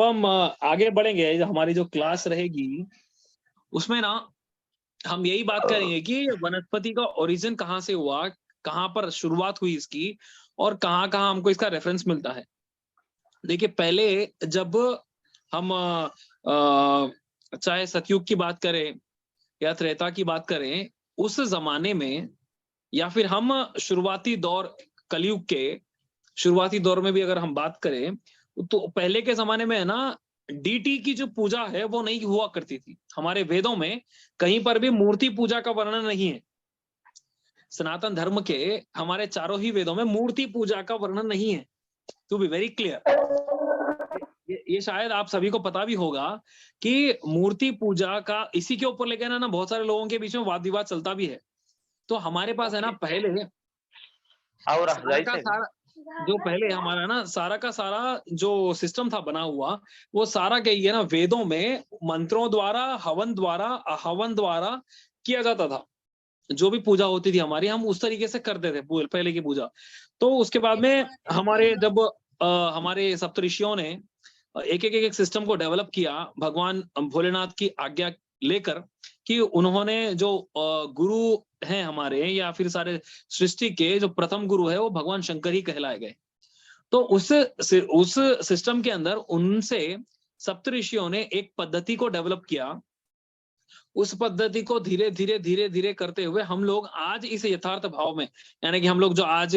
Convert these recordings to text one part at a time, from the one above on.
अब हम आगे बढ़ेंगे। हमारी जो क्लास रहेगी उसमें ना हम यही बात करेंगे कि वनस्पति का ओरिजिन कहाँ से हुआ, कहाँ पर शुरुआत हुई इसकी, और कहाँ कहाँ हमको इसका रेफरेंस मिलता है। देखिए, पहले जब हम चाहे सतयुग की बात करें या त्रेता की बात करें, उस जमाने में, या फिर हम शुरुआती दौर कलयुग के शुरुआती दौर में भी अगर हम बात करें, तो पहले के जमाने में है ना, डीटी की जो पूजा है वो नहीं हुआ करती थी। हमारे वेदों में कहीं पर भी मूर्ति पूजा का वर्णन नहीं है। सनातन धर्म के हमारे चारों ही वेदों में मूर्ति पूजा का वर्णन नहीं है। टू बी वेरी क्लियर, ये शायद आप सभी को पता भी होगा कि मूर्ति पूजा का इसी के ऊपर लेकर ना बहुत सारे लोगों के बीच में वाद विवाद चलता भी है। तो हमारे पास है ना पहले और सारा का सारा जो पहले हमारा ना सारा का सारा जो सिस्टम था बना हुआ, वो सारा कही है ना वेदों में मंत्रों द्वारा, हवन द्वारा, आहवन द्वारा किया जाता था। जो भी पूजा होती थी हमारी, हम उस तरीके से करते थे पहले की पूजा। तो उसके बाद में हमारे जब हमारे सप्तऋषियों ने एक एक एक सिस्टम को डेवलप किया भगवान भोलेनाथ की आज्ञा लेकर, कि उन्होंने जो गुरु हैं हमारे, या फिर सारे सृष्टि के जो प्रथम गुरु है वो भगवान शंकर ही कहलाए गए। तो उस सिस्टम के अंदर उनसे सप्तऋषियों ने एक पद्धति को डेवलप किया। उस पद्धति को धीरे धीरे धीरे धीरे करते हुए हम लोग आज इस यथार्थ भाव में, यानी कि हम लोग जो आज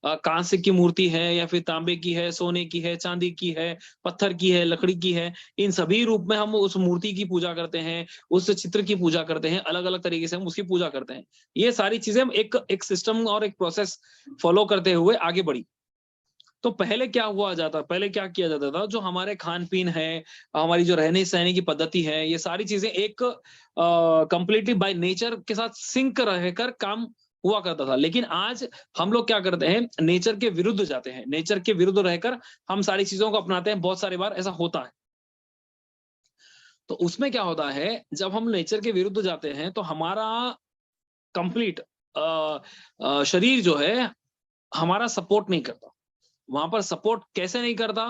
कांस्य की मूर्ति है, या फिर तांबे की है, सोने की है, चांदी की है, पत्थर की है, लकड़ी की है, इन सभी रूप में हम उस मूर्ति की पूजा करते हैं, उस चित्र की पूजा करते हैं, अलग अलग तरीके से हम उसकी पूजा करते हैं। ये सारी चीजें हम एक सिस्टम और एक प्रोसेस फॉलो करते हुए आगे बढ़ी। तो पहले क्या हुआ जाता, पहले क्या किया जाता था, जो हमारे खान पीन है, हमारी जो रहने सहने की पद्धति है, ये सारी चीजें एक कंप्लीटली बाय नेचर के साथ सिंक रहकर काम हुआ करता था। लेकिन आज हम लोग क्या करते हैं, नेचर के विरुद्ध जाते हैं, नेचर के विरुद्ध रहकर हम सारी चीजों को अपनाते हैं। बहुत सारी बार ऐसा होता है। तो उसमें क्या होता है, जब हम नेचर के विरुद्ध जाते हैं तो हमारा कंप्लीट शरीर जो है हमारा सपोर्ट नहीं करता। वहां पर सपोर्ट कैसे नहीं करता,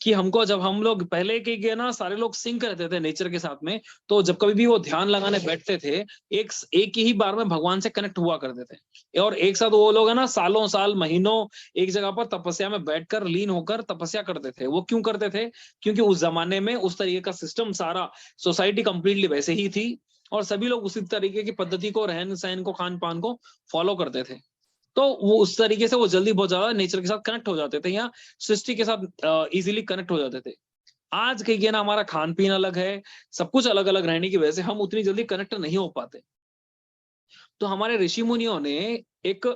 कि हमको, जब हम लोग पहले के ना सारे लोग सिंक रहते थे नेचर के साथ में, तो जब कभी भी वो ध्यान लगाने बैठते थे, एक ही बार में भगवान से कनेक्ट हुआ करते थे। और एक साथ वो लोग है ना सालों साल महीनों एक जगह पर तपस्या में बैठकर लीन होकर तपस्या करते थे। वो क्यों करते थे? क्योंकि उस जमाने में उस तरीके का सिस्टम, सारा सोसाइटी कंप्लीटली वैसे ही थी, और सभी लोग उसी तरीके की पद्धति को, रहन सहन को, खान पान को फॉलो करते थे। तो वो उस तरीके से वो जल्दी बहुत ज्यादा नेचर के साथ कनेक्ट हो जाते थे, या सृष्टि के साथ इजीली कनेक्ट हो जाते थे। आज कहिए ना, हमारा खान पीन अलग है, सब कुछ अलग अलग रहने की वजह से हम उतनी जल्दी कनेक्ट नहीं हो पाते। तो हमारे ऋषि मुनियों ने एक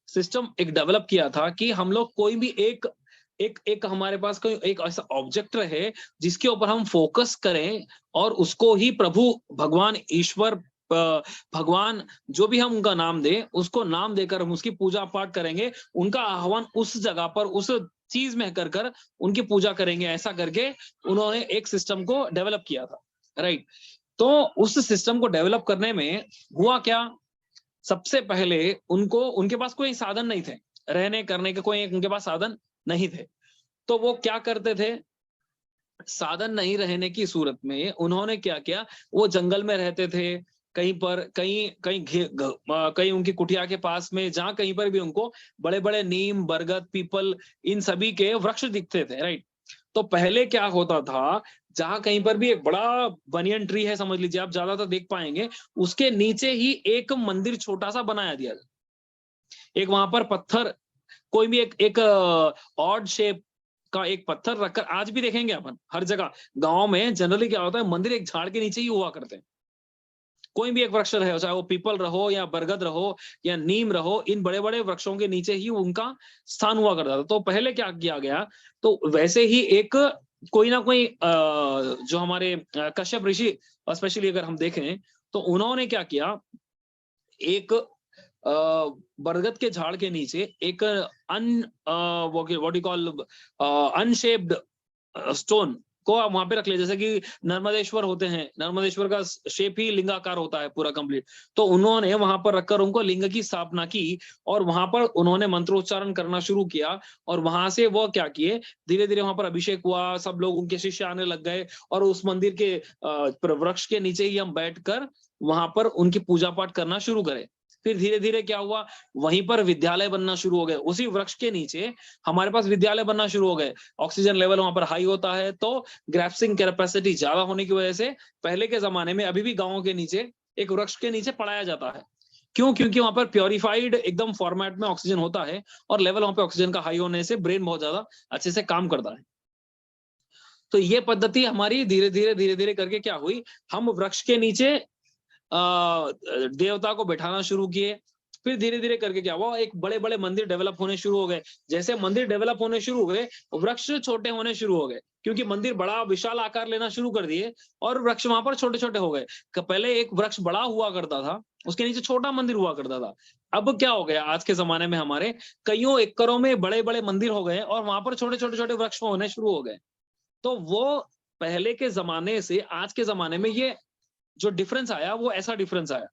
सिस्टम एक डेवलप किया था कि हम लोग कोई भी एक एक एक हमारे पास कोई एक ऐसा ऑब्जेक्ट रहे जिसके ऊपर हम फोकस करें, और उसको ही प्रभु, भगवान, ईश्वर, भगवान, जो भी हम उनका नाम दें, उसको नाम देकर हम उसकी पूजा पाठ करेंगे, उनका आह्वान उस जगह पर, उस चीज में कर कर उनकी पूजा करेंगे। ऐसा करके उन्होंने एक सिस्टम को डेवलप किया था, राइट। तो उस सिस्टम को डेवलप करने में हुआ क्या, सबसे पहले उनको, उनके पास कोई साधन नहीं थे, रहने करने के कोई उनके पास साधन नहीं थे। तो वो क्या करते थे, साधन नहीं रहने की सूरत में उन्होंने क्या किया, वो जंगल में रहते थे, कहीं पर, कहीं कहीं कहीं उनकी कुटिया के पास में, जहां कहीं पर भी उनको बड़े बड़े नीम, बरगद, पीपल, इन सभी के वृक्ष दिखते थे, राइट। तो पहले क्या होता था, जहां कहीं पर भी एक बड़ा बनियन ट्री है, समझ लीजिए, आप ज्यादातर देख पाएंगे, उसके नीचे ही एक मंदिर छोटा सा बनाया दिया। एक वहां पर पत्थर, कोई भी एक ऑड शेप का एक पत्थर रखकर, आज भी देखेंगे अपन हर जगह, गांव में जनरली क्या होता है, मंदिर एक झाड़ के नीचे ही हुआ करते हैं। कोई भी एक वृक्ष रहे, चाहे वो पीपल रहो, या बरगद रहो, या नीम रहो, इन बड़े बड़े वृक्षों के नीचे ही उनका स्थान हुआ करता था। तो पहले क्या किया गया, तो वैसे ही एक कोई ना कोई जो हमारे कश्यप ऋषि, स्पेशली अगर हम देखें, तो उन्होंने क्या किया, एक बरगद के झाड़ के नीचे एक what you call unshaped stone, को आप वहां पे रख ले, जैसे कि नर्मदेश्वर होते हैं, नर्मदेश्वर का शेप ही लिंगाकार होता है पूरा कंप्लीट, तो उन्होंने वहां पर रखकर उनको लिंग की स्थापना की और वहां पर उन्होंने मंत्रोच्चारण करना शुरू किया और वहां से वो क्या किए, धीरे धीरे वहां पर अभिषेक हुआ, सब लोग उनके शिष्य आने लग गए और उस मंदिर के वृक्ष के नीचे ही हम बैठकर वहां पर उनकी पूजा पाठ करना शुरू करें। फिर धीरे धीरे क्या हुआ, वहीं पर विद्यालय बनना शुरू हो गए, उसी वृक्ष के नीचे हमारे पास विद्यालय बनना शुरू हो गए। ऑक्सीजन लेवल वहां पर हाई होता है, तो ग्रेफ्सिंग कैपेसिटी ज्यादा होने की वजह से पहले के जमाने में अभी भी गांवों के नीचे एक वृक्ष के नीचे पढ़ाया जाता है। क्यों? क्योंकि वहां पर प्योरीफाइड एकदम फॉर्मेट में ऑक्सीजन होता है और लेवल वहां पे ऑक्सीजन का हाई होने से ब्रेन बहुत ज्यादा अच्छे से काम करता है। तो ये पद्धति हमारी धीरे धीरे करके क्या हुई, हम वृक्ष के नीचे देवता को बैठाना शुरू किए। फिर धीरे धीरे करके क्या हुआ, एक बड़े बड़े मंदिर डेवलप होने शुरू हो गए। जैसे मंदिर डेवलप होने शुरू हो गए, वृक्ष छोटे होने शुरू हो गए, क्योंकि मंदिर बड़ा विशाल आकार लेना शुरू कर दिए और वृक्ष वहां पर छोटे छोटे हो गए। पहले एक वृक्ष बड़ा हुआ करता था, उसके नीचे छोटा मंदिर हुआ करता था। अब क्या हो गया, आज के जमाने में हमारे कईयों एकड़ों में बड़े बड़े मंदिर हो गए और वहां पर छोटे छोटे छोटे वृक्ष होने शुरू हो गए। तो वो पहले के जमाने से आज के जमाने में ये जो डिफरेंस आया, वो ऐसा डिफरेंस आया,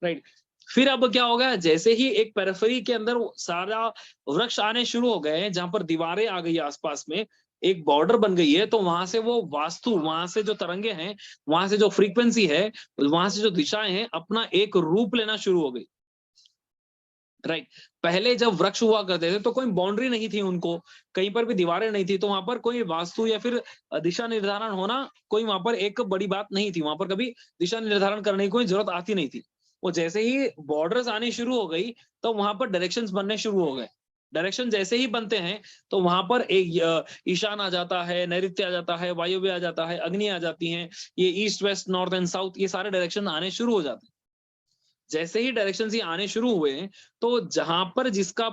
राइट। फिर अब क्या हो गया, जैसे ही एक पेरिफेरी के अंदर सारा वृक्ष आने शुरू हो गए, जहां पर दीवारें आ गई आसपास में, एक बॉर्डर बन गई है, तो वहां से वो वास्तु, वहां से जो तरंगे हैं, वहां से जो फ्रीक्वेंसी है, वहां से जो दिशाएं हैं, अपना एक रूप लेना शुरू हो गई, राइट। पहले जब वृक्ष हुआ करते थे तो कोई बाउंड्री नहीं थी उनको, कहीं पर भी दीवारें नहीं थी, तो वहां पर कोई वास्तु या फिर दिशा निर्धारण होना कोई वहां पर एक बड़ी बात नहीं थी, वहां पर कभी दिशा निर्धारण करने की कोई जरूरत आती नहीं थी। वो जैसे ही बॉर्डर्स आनी शुरू हो गई, तो वहां पर डायरेक्शंस बनने शुरू हो गए। डायरेक्शन जैसे ही बनते हैं, तो वहां पर एक ईशान आ जाता है, नैऋत्य आ जाता है, वायव्य आ जाता है, अग्नि आ जाती है, ये east west north and south, ये सारे डायरेक्शन आने शुरू हो जाते हैं। जैसे ही डायरेक्शन ये आने शुरू हुए, तो जहां पर जिसका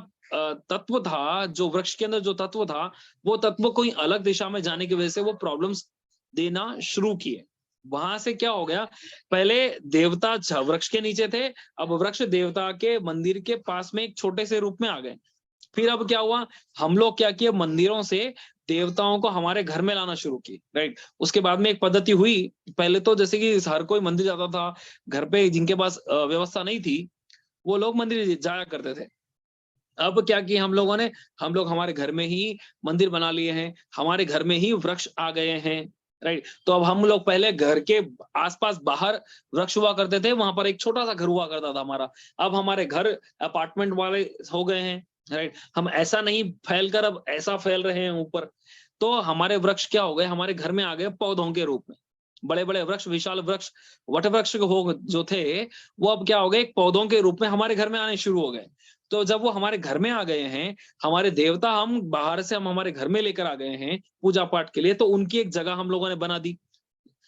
तत्व था, जो वृक्ष के अंदर जो तत्व था, वो तत्व कोई अलग दिशा में जाने की वजह से वो प्रॉब्लम्स देना शुरू किए। वहां से क्या हो गया, पहले देवता वृक्ष के नीचे थे, अब वृक्ष देवता के मंदिर के पास में एक छोटे से रूप में आ गए। फिर अब क्या हुआ, हम लोग क्या किए, मंदिरों से देवताओं को हमारे घर में लाना शुरू की, राइट। उसके बाद में एक पद्धति हुई, पहले तो जैसे कि हर कोई मंदिर जाता था, घर पे जिनके पास व्यवस्था नहीं थी, वो लोग मंदिर जाया करते थे। अब क्या किया हम लोगों ने, हम लोग हमारे घर में ही मंदिर बना लिए हैं, हमारे घर में ही वृक्ष आ गए हैं, राइट। तो अब हम लोग पहले घर के आसपास बाहर वृक्ष हुआ करते थे, वहां पर एक छोटा सा घर हुआ करता था हमारा, अब हमारे घर अपार्टमेंट वाले हो गए हैं, राइट। हम ऐसा नहीं फैलकर अब ऐसा फैल रहे हैं ऊपर। तो हमारे वृक्ष क्या हो गए, हमारे घर में आ गए पौधों के रूप में, बड़े बड़े वृक्ष, विशाल वृक्ष, वट वृक्ष हो जो थे, वो अब क्या हो गए, एक पौधों के रूप में हमारे घर में आने शुरू हो गए। तो जब वो हमारे घर में आ गए हैं, हमारे देवता हम बाहर से हम हमारे घर में लेकर आ गए हैं पूजा पाठ के लिए, तो उनकी एक जगह हम लोगों ने बना दी।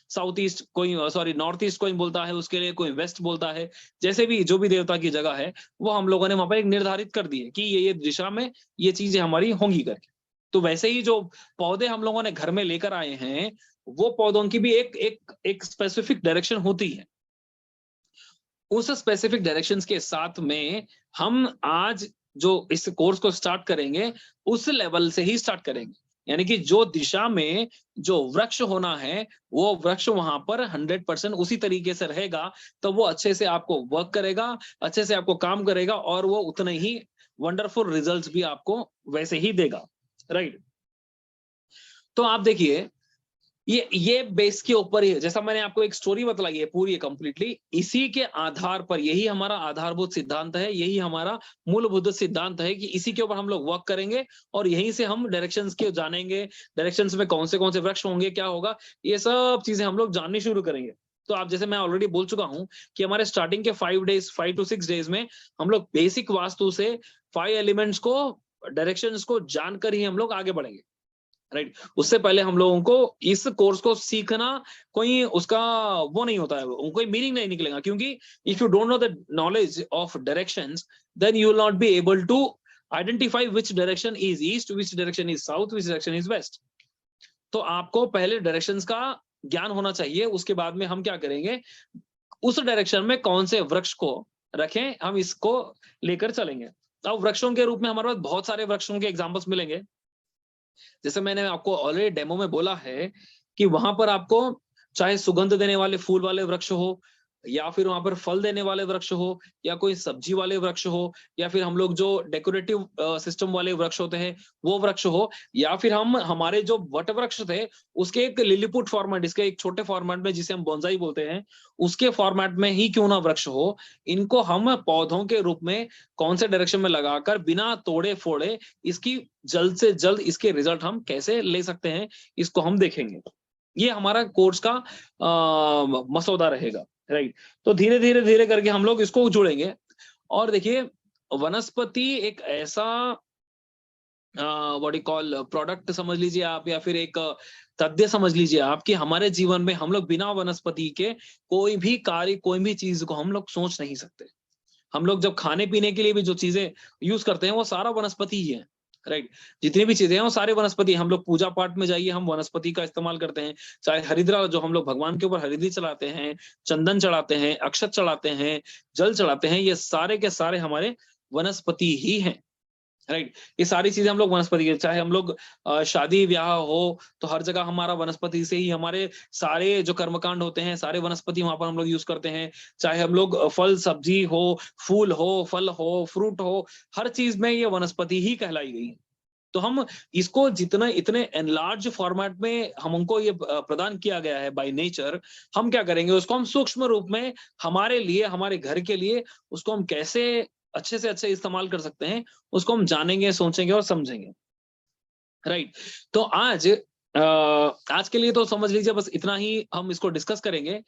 साउथ ईस्ट कोई, सॉरी नॉर्थ ईस्ट कोई बोलता है उसके लिए, कोई वेस्ट बोलता है, जैसे भी जो भी देवता की जगह है, वो हम लोगों ने वहां पर एक निर्धारित कर दिए कि ये दिशा में ये चीजें हमारी होंगी करके। तो वैसे ही जो पौधे हम लोगों ने घर में लेकर आए हैं, वो पौधों की भी एक स्पेसिफिक डायरेक्शन होती है। उस स्पेसिफिक डायरेक्शंस के साथ में हम आज जो इस कोर्स को स्टार्ट करेंगे, उस लेवल से ही स्टार्ट करेंगे, यानी कि जो दिशा में जो वृक्ष होना है, वो वृक्ष वहां पर 100% उसी तरीके से रहेगा, तो वो अच्छे से आपको वर्क करेगा, अच्छे से आपको काम करेगा और वो उतने ही वंडरफुल रिजल्ट्स भी आपको वैसे ही देगा, राइट। तो आप देखिए, ये बेस के ऊपर ही, जैसा मैंने आपको एक स्टोरी बतलाई है पूरी कंप्लीटली, इसी के आधार पर, यही हमारा आधारभूत सिद्धांत है, यही हमारा मूलभूत सिद्धांत है कि इसी के ऊपर हम लोग वर्क करेंगे और यहीं से हम डायरेक्शंस के जानेंगे, डायरेक्शंस में कौन से वृक्ष होंगे, क्या होगा, ये सब चीजें हम लोग जाननी शुरू करेंगे। तो आप, जैसे मैं ऑलरेडी बोल चुका हूं कि हमारे स्टार्टिंग के 5 to 6 डेज में हम लोग बेसिक वास्तु से 5 एलिमेंट्स को, डायरेक्शंस को जानकर ही हम लोग आगे बढ़ेंगे, राइट। उससे पहले हम लोगों को इस कोर्स को सीखना कोई उसका वो नहीं होता है, कोई मीनिंग नहीं निकलेगा, क्योंकि if you don't know the knowledge of directions, then you will not be able to identify which direction is east, which direction is south, which direction is west. तो आपको पहले डायरेक्शंस का ज्ञान होना चाहिए, उसके बाद में हम क्या करेंगे, उस डायरेक्शन में कौन से वृक्ष को रखें, हम इसको लेकर चलेंगे। अब वृक्षों के रूप में हमारे पास बहुत सारे वृक्षों के एग्जाम्पल्स मिलेंगे, जैसे मैंने आपको ऑलरेडी डेमो में बोला है कि वहां पर आपको चाहे सुगंध देने वाले फूल वाले वृक्ष हो, या फिर वहां पर फल देने वाले वृक्ष हो, या कोई सब्जी वाले वृक्ष हो, या फिर हम लोग जो डेकोरेटिव सिस्टम वाले वृक्ष होते हैं वो वृक्ष हो, या फिर हम हमारे जो वट वृक्ष थे उसके एक लिलीपुट फॉर्मेट, इसके एक छोटे फॉर्मेट में जिसे हम बोंसाई बोलते हैं, उसके फॉर्मेट में ही क्यों ना वृक्ष हो, इनको हम पौधों के रूप में कौन से डायरेक्शन में लगाकर बिना तोड़े फोड़े इसकी जल्द से जल्द इसके रिजल्ट हम कैसे ले सकते हैं, इसको हम देखेंगे। ये हमारा कोर्स का मसौदा रहेगा, राइट। तो धीरे धीरे धीरे करके हम लोग इसको जुड़ेंगे। और देखिए, वनस्पति एक ऐसा व्हाट यू कॉल प्रोडक्ट समझ लीजिए आप, या फिर एक तथ्य समझ लीजिए आप, कि हमारे जीवन में हम लोग बिना वनस्पति के कोई भी कार्य, कोई भी चीज को हम लोग सोच नहीं सकते। हम लोग जब खाने पीने के लिए भी जो चीजें यूज करते हैं वो सारा वनस्पति ही है, राइट। जितनी भी चीजें हैं वो सारे वनस्पति। हम लोग पूजा पाठ में जाइए, हम वनस्पति का इस्तेमाल करते हैं। चाहे हरिद्रा, जो हम लोग भगवान के ऊपर हरिद्री चढ़ाते हैं, चंदन चढ़ाते हैं, अक्षत चढ़ाते हैं, जल चढ़ाते हैं, ये सारे के सारे हमारे वनस्पति ही हैं, राइट। ये सारी चीजें हम लोग वनस्पति के, चाहे हम लोग शादी ब्याह हो तो हर जगह हमारा वनस्पति से ही, हमारे सारे जो कर्मकांड होते हैं सारे वनस्पति वहां पर हम लोग यूज करते हैं। चाहे हम लोग फल सब्जी हो, फूल हो, फल हो, फ्रूट हो, हर चीज में ये वनस्पति ही कहलाई गई है। तो हम इसको जितना, इतने एनलार्ज फॉर्मेट में हमको ये प्रदान किया गया है बाय नेचर, हम क्या करेंगे, उसको हम सूक्ष्म रूप में हमारे लिए, हमारे घर के लिए उसको हम कैसे अच्छे से अच्छे इस्तेमाल कर सकते हैं, उसको हम जानेंगे, सोचेंगे और समझेंगे, राइट। तो आज के लिए तो समझ लीजिए बस इतना ही हम इसको डिस्कस करेंगे।